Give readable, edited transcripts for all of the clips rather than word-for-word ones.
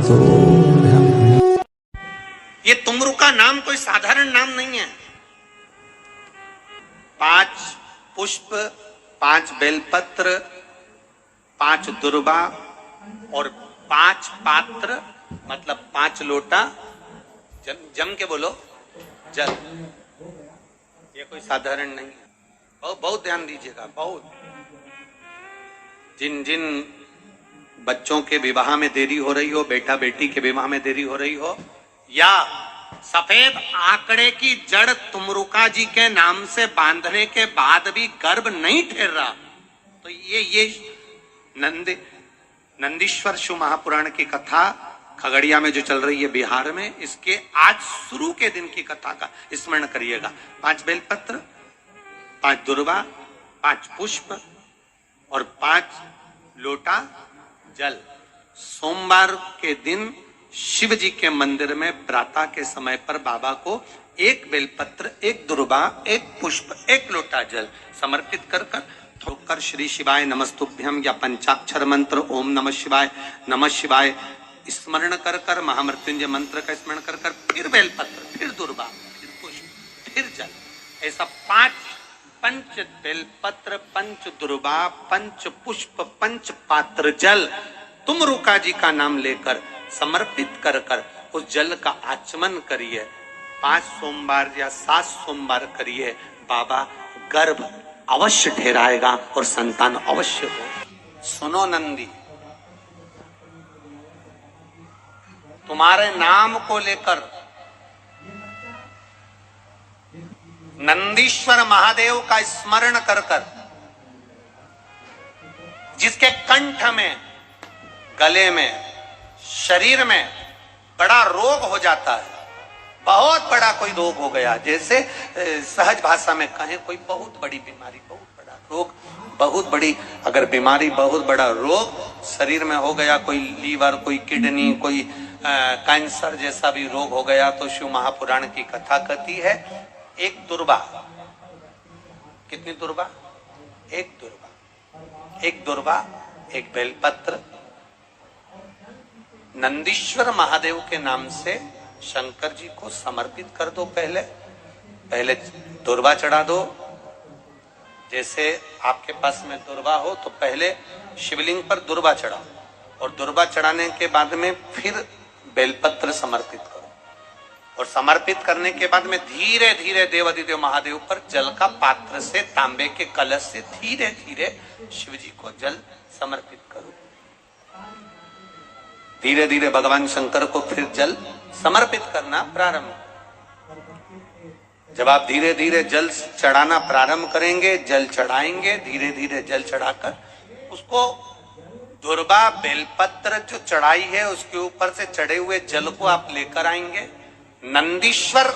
तो ध्यान दें। ये तुमरू का नाम कोई साधारण नाम नहीं है। 5 पुष्प, 5 बेलपत्र, 5 दुर्वा और 5 पात्र, मतलब 5 लोटा जम के बोलो जल। ये कोई साधारण नहीं है। बहुत बहुत ध्यान दीजिएगा। बहुत जिन जिन बच्चों के विवाह में देरी हो रही हो, बेटा बेटी के विवाह में देरी हो रही हो, या सफेद आंकड़े की जड़ तुमरुका जी के नाम से बांधने के बाद भी गर्भ नहीं ठहर रहा, तो ये नंदीश्वर शिव महापुराण की कथा खगड़िया में जो चल रही है बिहार में, इसके आज शुरू के दिन की कथा का स्मरण करिएगा। 5 बेलपत्र, 5 दुर्वा, 5 पुष्प और 5 लोटा जल। सोमवार के दिन शिव जी के मंदिर में प्रातः के समय पर बाबा को 1 बेलपत्र, 1 दुर्वा, 1 पुष्प, 1 लोटा जल समर्पित कर श्री शिवाय नमस्तुभ्यम या पंचाक्षर मंत्र ओम नमः शिवाय स्मरण कर महामृत्युंजय मंत्र का स्मरण कर फिर बेलपत्र, फिर दुर्वा, फिर पुष्प, फिर जल। ऐसा 5 पंच बेलपत्र, 5 दुर्वा, 5 पुष्प, 5 पात्र जल तुमरुका जी का नाम लेकर समर्पित कर उस जल का आचमन करिए। 5 सोमवार या 7 सोमवार करिए। बाबा गर्भ अवश्य ठहराएगा और संतान अवश्य हो। सुनो नंदी, तुम्हारे नाम को लेकर नंदीश्वर महादेव का स्मरण कर जिसके कंठ में, गले में, शरीर में बड़ा रोग हो जाता है, बहुत बड़ा कोई रोग हो गया, जैसे सहज भाषा में कहें कोई बहुत बड़ी बीमारी, बहुत बड़ा रोग, बहुत बड़ी अगर बीमारी, बहुत बड़ा रोग शरीर में हो गया, कोई लीवर, कोई किडनी, कोई कैंसर जैसा भी रोग हो गया, तो शिव महापुराण की कथा कहती है 1 दुर्वा, कितनी दुर्वा? 1 दुर्वा, 1 दुर्वा, 1 बेलपत्र नंदीश्वर महादेव के नाम से शंकर जी को समर्पित कर दो। पहले दुर्वा चढ़ा दो। जैसे आपके पास में दुर्वा हो तो पहले शिवलिंग पर दुर्वा चढ़ाओ और दुर्वा चढ़ाने के बाद में फिर बेलपत्र समर्पित करो और समर्पित करने के बाद में धीरे धीरे देवाधिदेव महादेव पर जल का पात्र से, तांबे के कलश से धीरे धीरे शिव जी को जल समर्पित करो। धीरे धीरे भगवान शंकर को फिर जल समर्पित करना प्रारंभ। जब आप धीरे धीरे जल चढ़ाना प्रारंभ करेंगे, जल चढ़ाएंगे, धीरे धीरे जल चढ़ाकर उसको दुर्वा बेलपत्र जो चढ़ाई है उसके ऊपर से चढ़े हुए जल को आप लेकर आएंगे। नंदीश्वर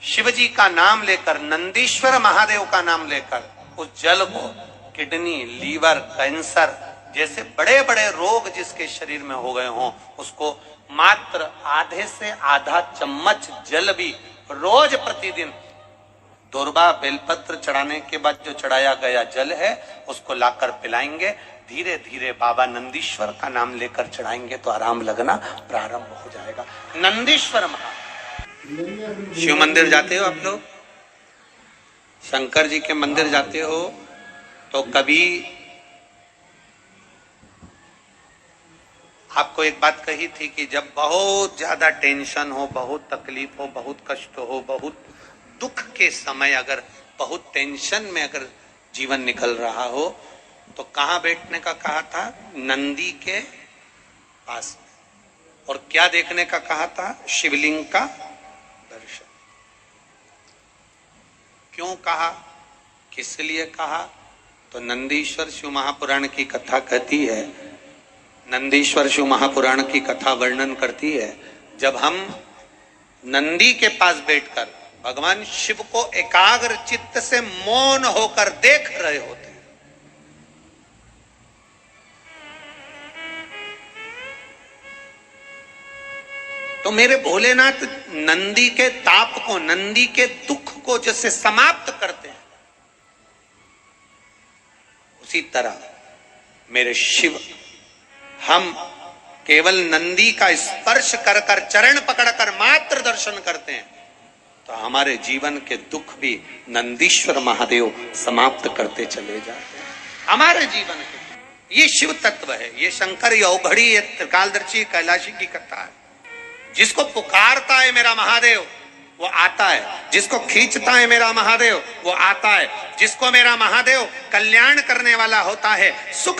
शिव जी का नाम लेकर, नंदीश्वर महादेव का नाम लेकर उस जल को किडनी, लीवर, कैंसर जैसे बड़े बड़े रोग जिसके शरीर में हो गए हों, उसको मात्र आधे से आधा चम्मच जल भी रोज प्रतिदिन दुर्वा बेलपत्र चढ़ाने के बाद जो चढ़ाया गया जल है उसको लाकर पिलाएंगे। धीरे धीरे बाबा नंदीश्वर का नाम लेकर चढ़ाएंगे तो आराम लगना प्रारंभ हो जाएगा। नंदीश्वर महा शिव मंदिर जाते हो आप लोग, शंकर जी के मंदिर जाते हो तो कभी आपको एक बात कही थी कि जब बहुत ज्यादा टेंशन हो, बहुत तकलीफ हो, बहुत कष्ट हो, बहुत दुख के समय अगर बहुत टेंशन में अगर जीवन निकल रहा हो तो कहाँ बैठने का कहा था? नंदी के पास में। और क्या देखने का कहा था? शिवलिंग का दर्शन। क्यों कहा, किस लिए कहा? तो नंदीश्वर शिव महापुराण की कथा कहती है, नंदीश्वर शिव महापुराण की कथा वर्णन करती है, जब हम नंदी के पास बैठकर भगवान शिव को एकाग्र चित्त से मौन होकर देख रहे होते हैं, तो मेरे भोलेनाथ नंदी के ताप को, नंदी के दुख को जैसे समाप्त करते हैं, उसी तरह मेरे शिव हम केवल नंदी का स्पर्श कर कर, चरण पकड़कर मात्र दर्शन करते हैं, तो हमारे जीवन के दुख भी नंदीश्वर महादेव समाप्त करते चले जाते हैं हमारे जीवन के। ये शिव तत्व है, ये शंकर यौघड़ी, ये त्रिकालदर्शी कैलाशी की कथा है। जिसको पुकारता है मेरा महादेव वो आता है, जिसको खींचता है मेरा महादेव वो आता है, जिसको मेरा महादेव कल्याण करने वाला होता है, सुख